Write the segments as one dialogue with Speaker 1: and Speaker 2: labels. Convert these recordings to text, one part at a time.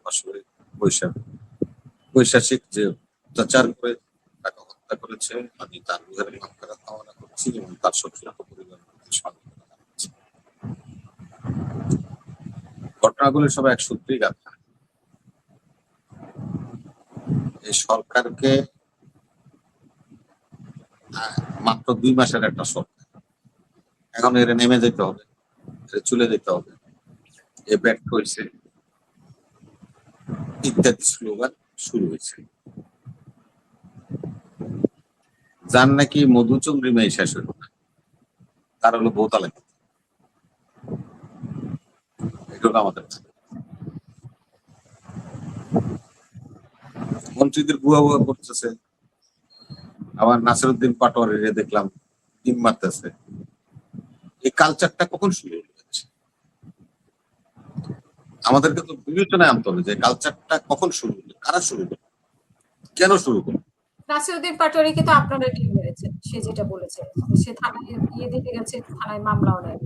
Speaker 1: আসলে বৈশাসিক যে অত্যাচার করে তাকে হত্যা করেছে, আমি তার রুহের মাগফিরাত কামনা করছি এবং তার শোকসন্তপ্ত পরিবারের প্রতি সমবেদনা জানাচ্ছি। ঘটনাগুলি সব এক সূত্রেই গাঁথা। এই সরকারকে মাত্র 2 মাসের একটা সরকার, এখন এর নেমে যেতে হবে, চলে যেতে হবে, এ ব্যর্থ হয়েছে ইত্যাদি স্লোগান শুরু হয়েছে। যার নাকি মধুচন্দ্রী মেয়ে শেষ হইল না, তার হলো বউতালা। এটুকু আমাদের মন্ত্রীদের বুয়া বুয়া করতেছে, আবার নাসিরউদ্দিন পাটোয়ারি দেখলাম ডিম মারতেছে। এই কালচারটা কখন শুরু হয়েছে? আমাদেরকে তো বিবেচনায় আনতে হবে যে কালচারটা কখন শুরু হলো, কারা শুরু হলো, কেন শুরু হলো।
Speaker 2: নাসিরউদ্দিন পাটোয়ারিকে তো আপনারা ডিম মেরেছেন, সে যেটা বলেছে। সে থানায় দিতে গেছে, থানায় মামলাও নেয়।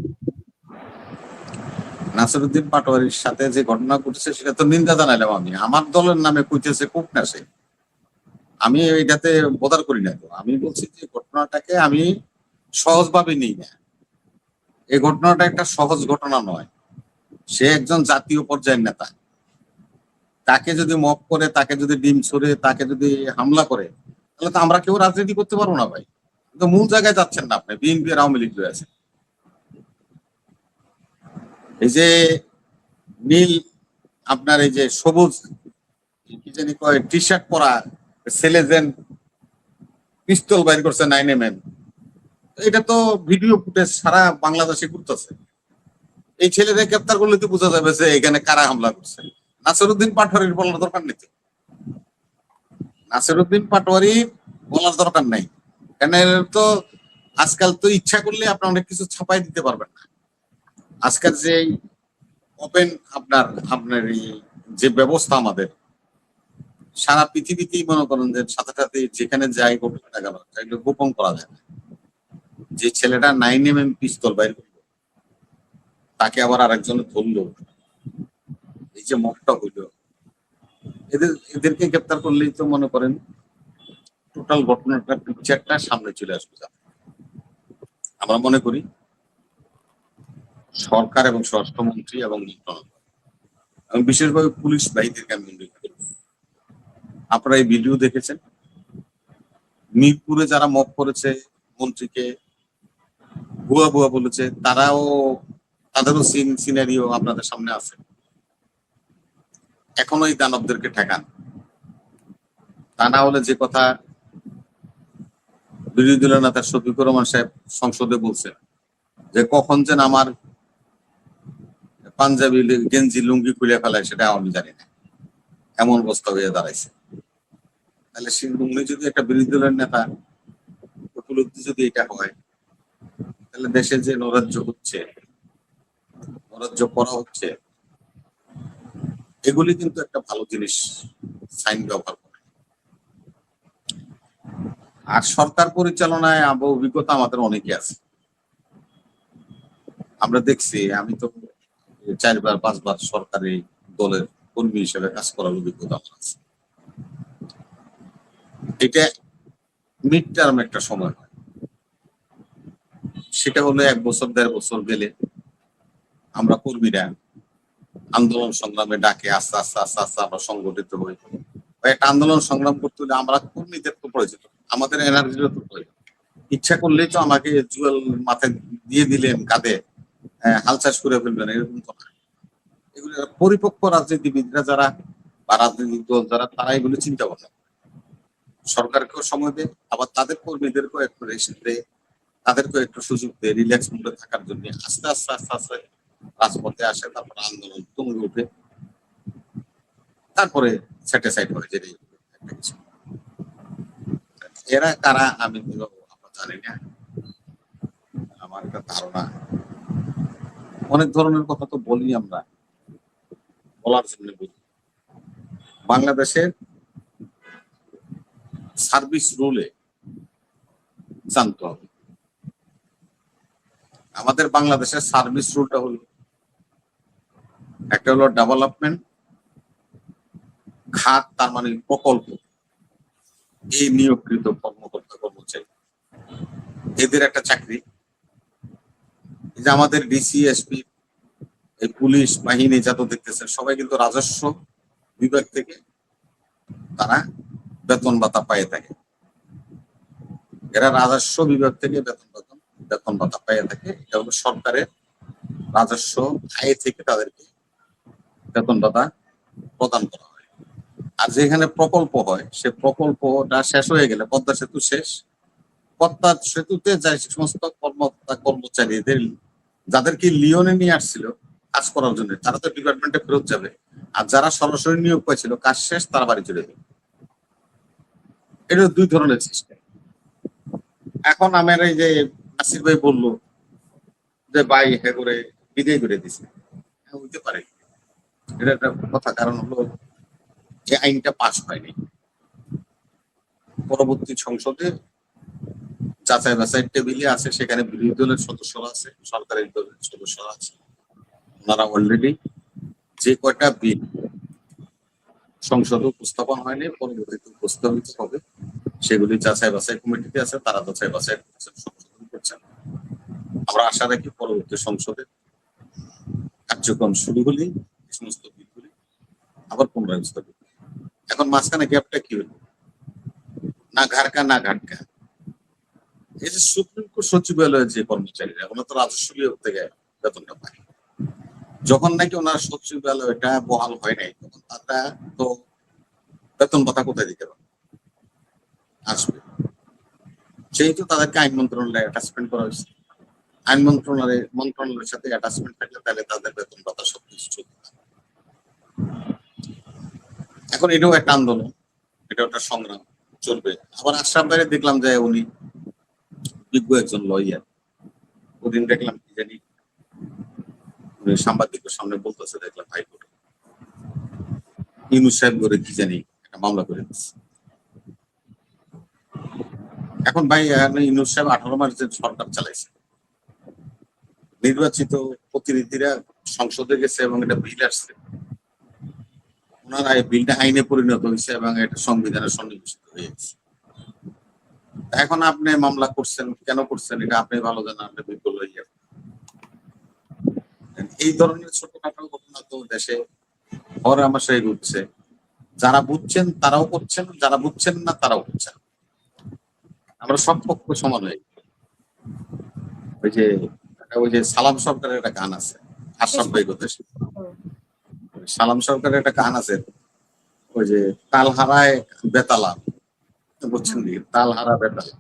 Speaker 1: নাসিরউদ্দিন পাটোয়ারির সাথে যে ঘটনা ঘটেছে সেটা তো নিন্দা জানাইলাম আমি। আমার দলের নামে কইতেছে কোক না সে, আমি এইটাতে বদার করি না। তো আমি বলছি যে ঘটনাটাকে আমি সহজভাবে নিই না। এই ঘটনাটা একটা সহজ ঘটনা নয়। সে একজন জাতীয় পর্যায়ের নেতা, তাকে যদি মপ করে, তাকে যদি ডিম ছড়ে, তাকে যদি হামলা করে, তাহলে তো আমরা কেউ রাজনীতি করতে পারবো না ভাই। কিন্তু মূল জায়গায় যাচ্ছেন না আপনি, বিএনপি আর আওয়ামী লীগ রয়েছে। এই যে নীল আপনার এই যে সবুজ কি জানি কয় টি শার্ট পরা ছেলে যেন পিস্তল বাইর করছে 9mm, এটা তো ভিডিও ফুটেজ সারা বাংলাদেশে ঘুরতেছে। এই ছেলেদের গ্রেপ্তার করলে তো বোঝা যাবে যে এখানে কারা হামলা করছে। নাসিরউদ্দিন পাটোয়ারির বলার দরকার নেই। নাসিরউদ্দিন পাটোয়ারি বলার দরকার নাই, কেন তো আজকাল তো ইচ্ছা করলে আপনি অনেক কিছু ছাপাই দিতে পারবেন না। আজকাল যে ওপেন আপনার আপনার যে ব্যবস্থা আমাদের সারা পৃথিবীতেই মনে করেন যে সাথে সাথে যেখানে যাই ঘটনা গেল এগুলো গোপন করা যায় না। যে ছেলেটা 9mm পিস্তল বাইর করলো, তাকে আবার আরেকজনে ধরলো, এই যে মকটা হইল, এদেরকে গ্রেপ্তার করলেই তো মনে করেন টোটাল ঘটনাটা পিকচারটা সামনে চলে আসবে। আমরা মনে করি সরকার এবং স্বরাষ্ট্রমন্ত্রী এবং এবং বিশেষভাবে পুলিশ বাহিনীদেরকে আমি উল্লেখ করব। আপনারা এই ভিডিও দেখেছেন, মিরপুরে যারা মক করেছে, মন্ত্রীকে ভুয়া ভুয়া বলেছে, তাদেরও সিনারিও আপনাদের সামনে আছে। এখনো এই দানবদেরকে ঠেকান, তা না হলে যে কথা বিরোধী দলের নেতা শফিকুর রহমান সাহেব সংসদে বলছেন যে কখন যেন আমার পাঞ্জাবি গেঞ্জি লুঙ্গি খুলে ফেলায় সেটা আমি জানি না, এমন অবস্থা হয়ে দাঁড়াইছে। তাহলে উনি যদি একটা বিরোধী দলের নেতা, উপলব্ধি যদি এটা হয়, তাহলে দেশে যে নৈরাজ্য হচ্ছে, নৈরাজ্য করা হচ্ছে, এগুলি কিন্তু একটা ভালো জিনিস সাইন ব্যবহার করে। আর সরকার পরিচালনায় অভিজ্ঞতা আমাদের অনেকে আছে। আমরা দেখছি, আমি তো 4বার 5বার সরকারি দলের কর্মী হিসেবে কাজ করার অভিজ্ঞতা আমার আছে। এটা মিড টার্ম একটা সময় হয়, সেটা হলো 1 বছর 1.5 বছর গেলে আমরা কর্মীরা আন্দোলন সংগ্রামে ডাকে, আস্তে আস্তে আস্তে আস্তে আমরা সংগঠিত হই। একটা আন্দোলন সংগ্রাম করতে হলে আমরা কর্মীদের তো প্রয়োজন, আমাদের এনার্জিরও তো প্রয়োজন। ইচ্ছা করলেই তো আমাকে জুয়েল মাথায় দিয়ে দিলেন কাঁধে, হাল চাষ করে ফেলবেন, এরকম তো না। এগুলো পরিপক্ক রাজনীতিবিদরা যারা বা রাজনৈতিক দল যারা, তারা এগুলো চিন্তা ভাবনা, সরকারকেও সময় দেয়, আবার তাদের কর্মীদেরকেও একটু রেস্ট দেয়, তাদেরকেও একটু সুযোগ দেয় রিল্যাক্স মুডে থাকার জন্য। আস্তে আস্তে আস্তে আস্তে রাজপথে আসে, তারপর আন্দোলন তুঙ্গে উঠে, তারপরে স্যাটিসফাইড হয়ে যেতে একটা কিছু। এরা কারা আমি আমরা জানি না, আমার একটা ধারণা। অনেক ধরনের কথা তো বলি আমরা, বলার জন্য বলি। বাংলাদেশের সার্ভিস রুলে জানতে হবে। আমাদের বাংলাদেশের সার্ভিস রুলটা হলো, একটা হলো ডেভেলপমেন্ট, খাত তার মানে প্রকল্প, এই নিয়োগকৃত কর্মকর্তা কর্মচারী এদের একটা চাকরি। এই যে আমাদের ডিসি এসপি, এই পুলিশ বাহিনী যত দেখতেছেন সবাই কিন্তু রাজস্ব বিভাগ থেকে তারা বেতন ভাতা পাইয়ে থাকে। এরা রাজস্ব বিভাগ থেকে বেতন ভাতা পাইয়ে থাকে। এটা হলো সরকারের রাজস্ব আয় থেকে তাদেরকে বেতন ভাতা প্রদান করা হয়। আর যেখানে প্রকল্প হয় সে প্রকল্পটা শেষ হয়ে গেলে, পদ্মা সেতু শেষ, পদ্মা সেতুতে যে সমস্ত কর্মচারীদের যাদেরকে লিওনে নিয়ে আসছিল কাজ করার জন্য, তারা তো ডিপার্টমেন্টে ফেরত যাবে। আর যারা সরাসরি নিয়োগ পাইছিল কাজ শেষ, তারা বাড়ি চলে যাবে। এটা দুই ধরনের সিস্টেম। এখন আমার এই যে নাসির ভাই বললো যে ভাই হ্যাঁ করে বিদায় করে দিছে, হ্যাঁ হইতে পারে, এটা একটা কথা। কারণ হলো যে আইনটা পাস হয়নি, পরবর্তী সংসদে যাচাই বাছাই টেবিলে আছে, সেখানে বিরোধী দলের সদস্যরা আছে, সরকারি দলের সদস্যরা আছে। ওনারা অলরেডি যে কয়টা বিল সংসদে উপস্থাপন হয়নি, পরবর্তীতে উপস্থাপিত হবে, সেগুলি যাচাই বাছাই কমিটিতে আছে, তারা যাচাই বাছাই করছেন, সংশোধন করছেন। আমরা আশা রাখি পরবর্তী সংসদে কার্যক্রম শুরু হলেই এই সমস্ত বিলগুলি আবার পুনরায় উপস্থাপিত। এখন মাঝখানে গ্যাপটা কি হলো? না ঘাটকা না ঘাটকা। এই যে সুপ্রিম কোর্ট সচিবালয়ের যে কর্মচারীরা, ওনারা তো রাজস্ব বিভাগ থেকে বেতনটা পায়। যখন নাকি ওনার সচিবালয়টা বহাল হয় নাই, তখন তারা তো বেতন ভাতা কোথায় দিতে পারে আসবে? যেহেতু তাদেরকে আইন মন্ত্রণালয়ে অ্যাটাচমেন্ট করা হয়েছে, আইন মন্ত্রণালয়ের সাথে অ্যাটাচমেন্ট থাকলে তাহলে তাদের বেতন ভাতা সবকিছু চলবে। এখন এটাও একটা আন্দোলন, এটা একটা সংগ্রাম চলবে। আবার আশরাফ ভাইরে দেখলাম যে উনি বিজ্ঞ একজন লয়ার। ওদিন দেখলাম কি জানি উনি সাংবাদিকের সামনে বলতেছে, দেখলাম হাইকোর্টে ইউনূস সাহেব করে কি জানি একটা মামলা করে দিচ্ছে। এখন ভাই ইউনূস সাহেব 18 মাস যে সরকার চালাইছে, নির্বাচিত প্রতিনিধিরা সংসদে গেছে এবং এটা বিল আসছে, ওনারা এই বিলটা আইনে পরিণত হয়েছে এবং এটা সংবিধানের সন্নিবেশিত হয়ে গেছে। এখন আপনি মামলা করছেন, কেন করছেন এটা আপনি ভালো জানেন, আপনি বিজ্ঞ লইয়া। এই ধরনের ছোটখাটো ঘটনা তো দেশে হরে আমাশাই ঘটছে। যারা বুঝছেন তারাও করছেন, যারা বুঝছেন না তারাও করছেন। আমরা সব পক্ষ সমান হয়ে গেছি। ওই যে সালাম সরকারের একটা গান আছে, আশরাফ ভাই কথা, সালাম সরকারের একটা গান আছে, ওই যে তাল হারায় বেতালা, বুঝছেন কি তাল হারা বেতালা।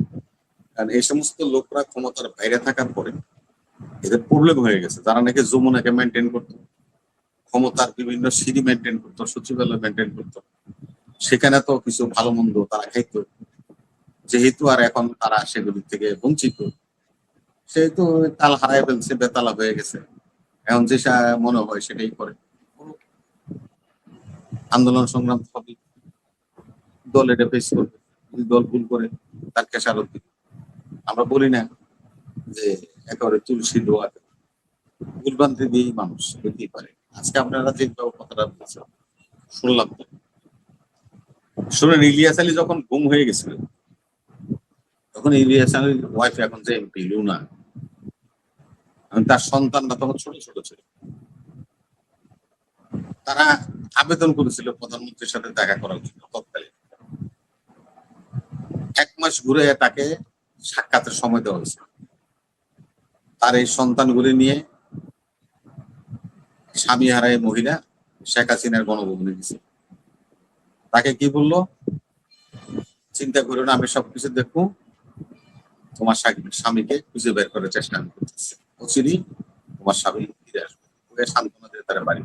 Speaker 1: কারণ এই সমস্ত লোকরা ক্ষমতার বাইরে থাকার পরে এদের প্রবলেম হয়ে গেছে। যারা নাকি যমুনাকে মেনটেন করতো, ক্ষমতার বিভিন্ন সিঁড়ি মেনটেন করতো, সচিবালয় মেনটেন করতো, সেখানে তো কিছু ভালো মন্দ তারা খাইতো। যেহেতু আর এখন তারা সেগুলি থেকে বঞ্চিত, সেহেতু তাল হারায় ফেলছে, বেতালা হয়ে গেছে। এখন যে মনে হয় সেটাই করে। আন্দোলন সংগ্রাম হবে, দল এটা ফেস করবে। যদি দল ভুল করে তার খেসারত দিবে। আমরা বলি না যে একেবারে তুলসী দোয়া, ভুলভ্রান্তি দিয়েই মানুষ হইতেই পারে। আজকে আপনারা যে কথাটা বলছেন শুনলাম, তো শুনেন ইলিয়াস আলী যখন গুম হয়ে গেছিল, তখন ইলিয়াস আলীর ওয়াইফ, এখন যে এমপি লুনা, তার সন্তানরা তখন ছোট ছোট ছিল। তারা আবেদন করেছিল প্রধানমন্ত্রীর সাথে দেখা করার জন্য। তৎকালীন 1 মাস ঘুরে তাকে সাক্ষাতের সময় দেওয়া হয়েছিল। তার এই সন্তানগুলি নিয়ে স্বামী হারায় মহিলা শেখ হাসিনার গণভবনে গেছে। তাকে কি বললো, চিন্তা করো না, আমি সবকিছু দেখবো, তোমার স্বামীকে খুঁজে বের করার চেষ্টা আমি করতেছি, অচিরেই তোমার স্বামী ফিরে আসবে। ওকে সান্ত্বনা দিয়ে তারা বাড়ি।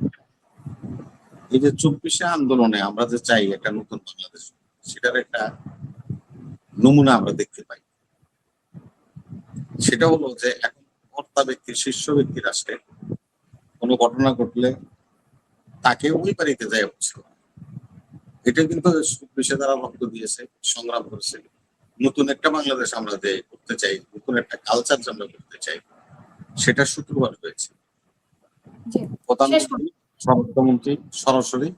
Speaker 1: এই যে 24 আন্দোলনে আমরা যে চাই একটা নতুন বাংলাদেশ, সেটার একটা নমুনা আমরা দেখতে পাই। সেটা হলো যে এখন কর্তা ব্যক্তির, শীর্ষ ব্যক্তি রাষ্ট্রে কোনো ঘটনা ঘটলে তাকে ওই বাড়িতে যায় বুঝলো। এটা কিন্তু 24 দ্বারা রক্ত দিয়েছে, সংগ্রাম করেছে। নতুন একটা বাংলাদেশ আমরা যে করতে চাই, নতুন একটা কালচার যে আমরা করতে চাই, সেটা শুক্রবার হয়েছে। প্রধানমন্ত্রী, স্বরাষ্ট্রমন্ত্রী সরাসরি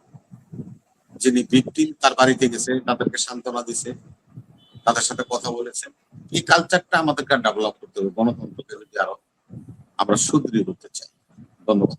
Speaker 1: যিনি ভিকটিম তার বাড়িতে গেছে, তাদেরকে সান্ত্বনা দিছে, তাদের সাথে কথা বলেছেন। এই কালচারটা আমাদেরকে ডেভেলপ করতে হবে, গণতন্ত্রকে যদি আরো আমরা সুদৃঢ় করতে চাই। ধন্যবাদ।